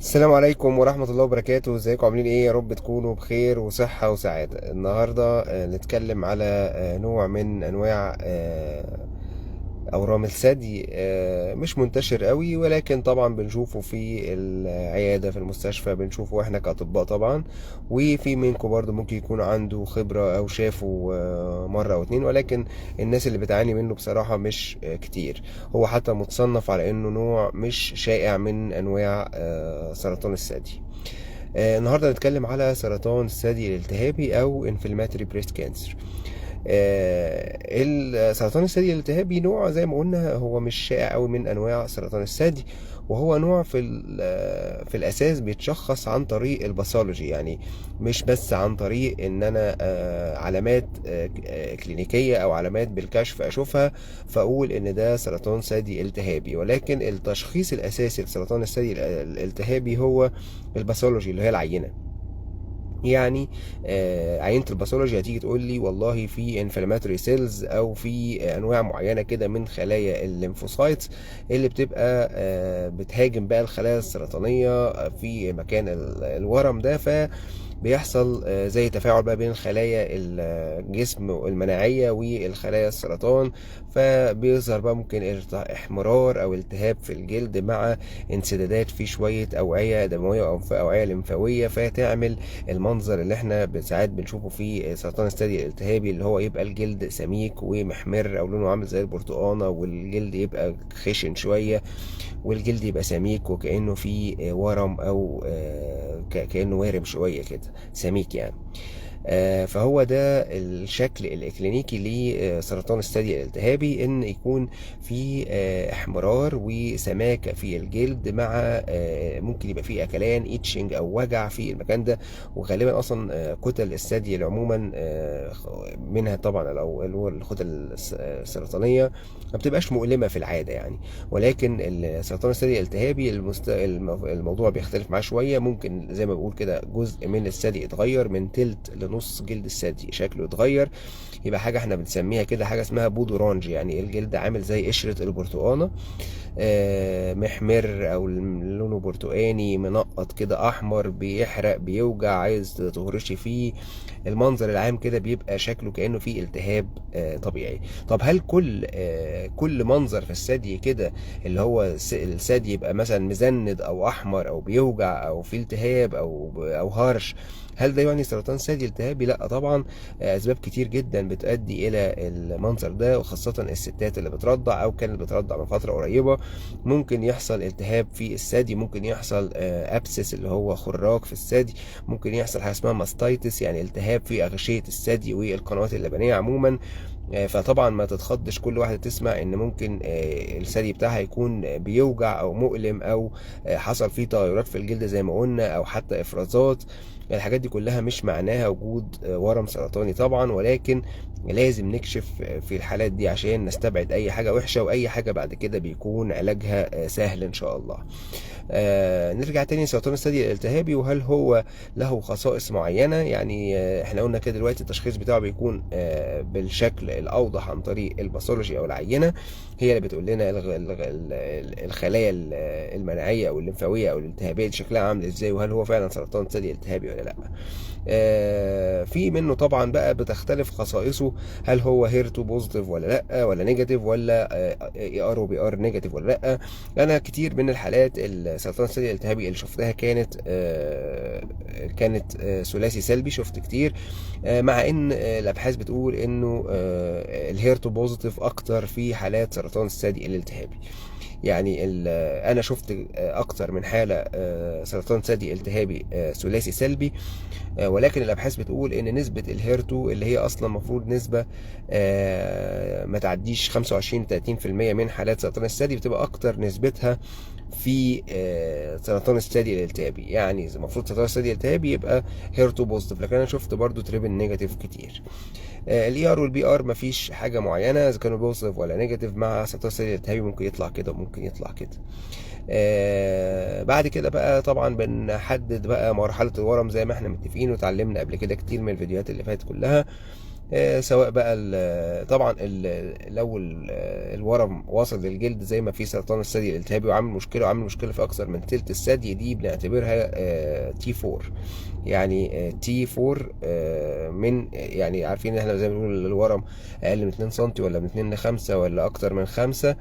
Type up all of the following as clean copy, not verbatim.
السلام عليكم ورحمة الله وبركاته. ازيكم عاملين ايه؟ يا رب تكونوا بخير وصحة وسعادة. النهاردة نتكلم على نوع من انواع اورام الثدي، مش منتشر قوي، ولكن طبعا بنشوفه في العيادة في المستشفى، بنشوفه احنا كاطباء طبعا. وفي منكم برضو ممكن يكون عنده خبرة او شافه مرة او اتنين، ولكن الناس اللي بتعاني منه بصراحة مش كتير. هو حتى متصنف على انه نوع مش شائع من انواع سرطان الثدي. النهارده هنتكلم على سرطان الثدي الالتهابي او inflammatory breast cancer. سرطان الثدي الالتهابي نوع زي ما قلنا هو مش شائع قوي من انواع سرطان الثدي، وهو نوع في الاساس بيتشخص عن طريق الباثولوجي، يعني مش بس عن طريق ان انا علامات كلينيكيه او علامات بالكشف اشوفها فاقول ان ده سرطان ثدي التهابي، ولكن التشخيص الاساسي لسرطان الثدي الالتهابي هو الباثولوجي اللي هي العينه. يعني عينة الباثولوجي هتيجي تقول لي والله في انفلاماتوري سيلز او في انواع معينة كده من خلايا الليمفوسايتس اللي بتبقى بتهاجم بقى الخلايا السرطانية في مكان الورم ده، بيحصل زي تفاعل بقى بين خلايا الجسم المناعية والخلايا السرطان، فبيظهر بقى ممكن احمرار او التهاب في الجلد مع انسدادات في شوية أوعية دموية أو في أوعية لمفاوية، فتعمل المنظر اللي احنا ساعات بنشوفه في سرطان الثدي الالتهابي، اللي هو يبقى الجلد سميك ومحمر او لونه عامل زي البرتقانه، والجلد يبقى خشن شويه، والجلد يبقى سميك وكأنه فيه ورم او كأنه وارم شويه كده سميك يعني. فهو ده الشكل الإكلينيكي لسرطان الثدي الالتهابي، إن يكون في احمرار وسماكة في الجلد مع ممكن يبقى في أكلان إيتشنج أو وجع في المكان ده. وغالبا أصلا كتل الثدي عموما منها طبعا لو اللي هو الكتل السرطانية ما بتبقاش مؤلمة في العادة يعني، ولكن سرطان الثدي الالتهابي الموضوع بيختلف معاه شوية. ممكن زي ما بقول كده جزء من الثدي يتغير من تلت لنص جلد الثدي شكله يتغير، يبقى حاجة احنا بنسميها كده حاجة اسمها بودورانج، يعني الجلد عامل زي قشرة البرتقانة، محمر او لونه برتقاني منقط كده احمر بيحرق بيوجع عايز تهرشي فيه. المنظر العام كده بيبقى شكله كأنه فيه التهاب طبيعي. طب هل كل منظر في الثدي كده اللي هو الثدي يبقى مثلا مزند او احمر او بيوجع او فيه التهاب او هرش، هل ده يعني سرطان ثدي التهابي؟ لا طبعا. اسباب كتير جدا بتؤدي الى المنظر ده، وخاصه الستات اللي بترضع او كانت بترضع من فتره قريبه ممكن يحصل التهاب في الثدي، ممكن يحصل ابسس اللي هو خراج في الثدي، ممكن يحصل حاجه اسمها ماستايتس يعني التهاب في اغشيه الثدي والقنوات اللبنيه عموما. فطبعا ما تتخضش كل واحدة تسمع ان ممكن الثدي بتاعها يكون بيوجع او مؤلم او حصل فيه تغيرات في الجلد زي ما قلنا او حتى افرازات. الحاجات دي كلها مش معناها وجود ورم سرطاني طبعا، ولكن لازم نكشف في الحالات دي عشان نستبعد اي حاجة وحشة، واي حاجة بعد كده بيكون علاجها سهل ان شاء الله. نرجع تاني لسرطان الثدي الالتهابي، وهل هو له خصائص معينة؟ يعني احنا قلنا كده دلوقتي التشخيص بتاعه بيكون بالشكل الأوضح عن طريق الباثولوجي أو العينة، هي اللي بتقول لنا الخلايا المناعية أو الليمفاوية أو الالتهابية دي شكلها عامل ازاي، وهل هو فعلا سرطان ثدي التهابي ولا لا. في منه طبعا بقى بتختلف خصائصه، هل هو هيرتو بوزيتيف ولا لا، ولا نيجاتيف، ولا اي ار وبي ار نيجاتيف ولا لا. انا كتير من الحالات السرطان الثدي الالتهابي اللي شفتها كانت ثلاثي سلبي، شفت كتير، مع ان الابحاث بتقول انه الهيرتو بوزيتيف اكتر في حالات سرطان الثدي الالتهابي. يعني انا شفت اكتر من حاله سرطان ثدي التهابي ثلاثي سلبي، ولكن الابحاث بتقول ان نسبه الهيرتو اللي هي اصلا المفروض نسبه ما تعديش 25 30% من حالات سرطان الثدي، بتبقى اكتر نسبتها في سرطان الثدي الالتهابي. يعني المفروض سرطان الثدي الالتهابي يبقى هيرتو بوزيتيف، لكن انا شفت برضو تريبل نيجاتيف كتير. الاي ار والبي ار مفيش حاجه معينه اذا كانوا بوزيتيف ولا نيجاتيف، مع سرطان الثدي الالتهابي ممكن يطلع كده وممكن يطلع كده. بعد كده بقى طبعا بنحدد بقى مرحله الورم زي ما احنا متفقين وتعلمنا قبل كده كتير من الفيديوهات اللي فاتت كلها. سواء بقى طبعا لو الورم واصل للجلد زي ما في سرطان الثدي الالتهابي وعامل مشكله في اكثر من تلت الثدي، دي بنعتبرها تي 4. يعني تي 4 من يعني عارفين احنا زي ما بنقول الورم اقل من 2 سم ولا من 2 ل 5 ولا اكتر من 5،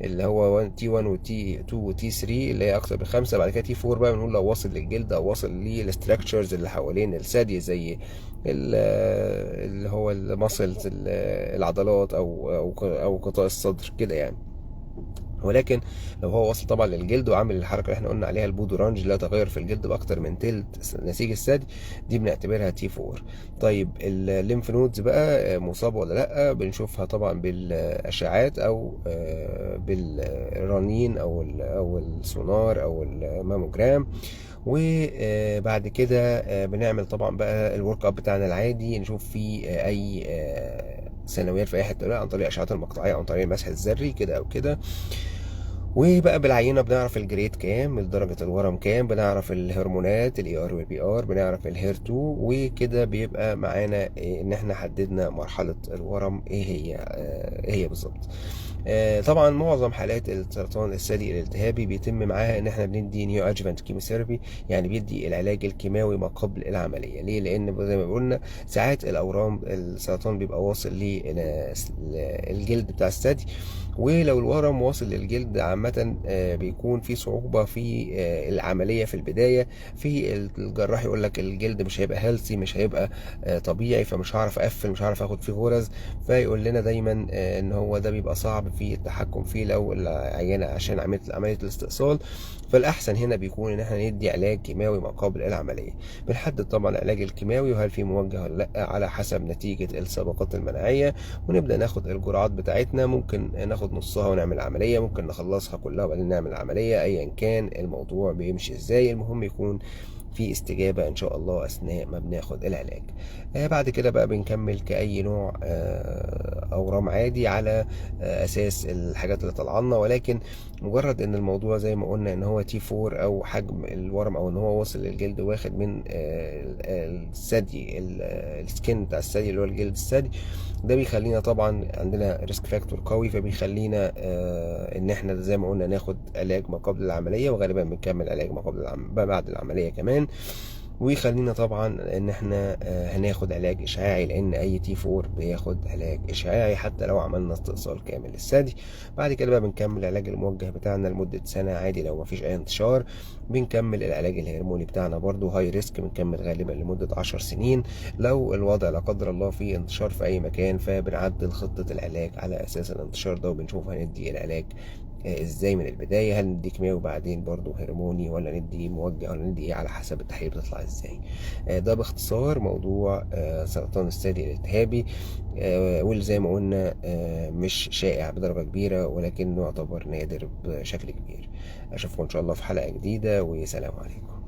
اللي هو تي 1 وتي 2 وتي 3 اللي هي اكتر من 5. بعد كده تي 4 بقى بنقول لو واصل للجلد او واصل للستراكشرز اللي حوالين الثدي زي اللي هو المسلز العضلات او قطاع الصدر كده يعني. ولكن لو هو وصل طبعا للجلد وعامل الحركه اللي احنا قلنا عليها البودورانج اللي هي تغير في الجلد باكتر من تلت نسيج الثدي، دي بنعتبرها تي 4. طيب الليمف نودز بقى مصابه ولا لا؟ بنشوفها طبعا بالاشعاعات او بالرنين او السونار او الماموجرام. وبعد كده بنعمل طبعا بقى الورك اب بتاعنا العادي، نشوف فيه اي ثانويات في اي حته عن طريق اشعات المقطعيه او عن طريق المسح الذري كده او كده. وبقى بالعينه بنعرف الجريد كام، درجه الورم كام، بنعرف الهرمونات الاي ار والبي ار، بنعرف الهير 2، وكده بيبقى معانا ان احنا حددنا مرحله الورم ايه هي بالظبط. طبعا معظم حالات السرطان الثدي الالتهابي بيتم معاها ان احنا بندي نيو ادجفانت كيموثيرابي، يعني بيدي العلاج الكيماوي ما قبل العمليه. ليه؟ لان زي ما قلنا ساعات الاورام السرطان بيبقى واصل للجلد بتاع الثدي، ولو الورم واصل للجلد عامة بيكون في صعوبة في العملية في البداية. في الجراح يقول لك الجلد مش هيبقى هيلثي، مش هيبقى طبيعي، فمش هعرف اقفل، مش هعرف اخد فيه غرز، فيقول لنا دايما ان هو ده بيبقى صعب في التحكم فيه لو العيانة عشان عملية الاستئصال. فالاحسن هنا بيكون ان احنا ندي علاج كيماوي ما قبل العملية. بنحدد طبعا العلاج الكيماوي وهل في موجه ولا لا على حسب نتيجة السابقات المناعية، ونبدأ ناخد الجرعات بتاعتنا. ممكن ناخد نصها ونعمل عملية، ممكن نخلصها كلها وبعدين نعمل عملية، ايا كان الموضوع بيمشي ازاي، المهم يكون في استجابة ان شاء الله اثناء ما بناخد العلاج. بعد كده بقى بنكمل كأي نوع اورام عادي على اساس الحاجات اللي طلعنا، ولكن مجرد ان الموضوع زي ما قلنا ان هو تي 4 او حجم الورم او ان هو واصل للجلد واخد من الثدي السكين بتاع الثدي اللي هو الجلد الثدي، ده بيخلينا طبعا عندنا ريسك فاكتور قوي، فبيخلينا ان احنا زي ما قلنا ناخد علاج ما قبل العمليه، وغالبا بنكمل علاج ما قبل بعد العمليه كمان. ويخلينا طبعا ان احنا هناخد علاج اشعاعي، لان اي تي 4 بياخد علاج اشعاعي حتى لو عملنا استئصال كامل للثدي. بعد كده بقى بنكمل العلاج الموجه بتاعنا لمده سنه عادي لو مفيش اي انتشار. بنكمل العلاج الهرموني بتاعنا برضو هاي ريسك، بنكمل غالبا لمده 10 سنين. لو الوضع لا قدر الله فيه انتشار في اي مكان فبنعدل خطه العلاج على اساس الانتشار ده، وبنشوف هندي العلاج ازاي من البدايه، هل ندي كيماوي وبعدين برضو هرموني، ولا ندي موجه، ولا ندي ايه، على حسب التحاليل بتطلع ازاي. ده باختصار موضوع سرطان الثدي الالتهابي، واللي زي ما قلنا مش شائع بدرجه كبيره ولكنه يعتبر نادر بشكل كبير. اشوفكم ان شاء الله في حلقه جديده، وسلام عليكم.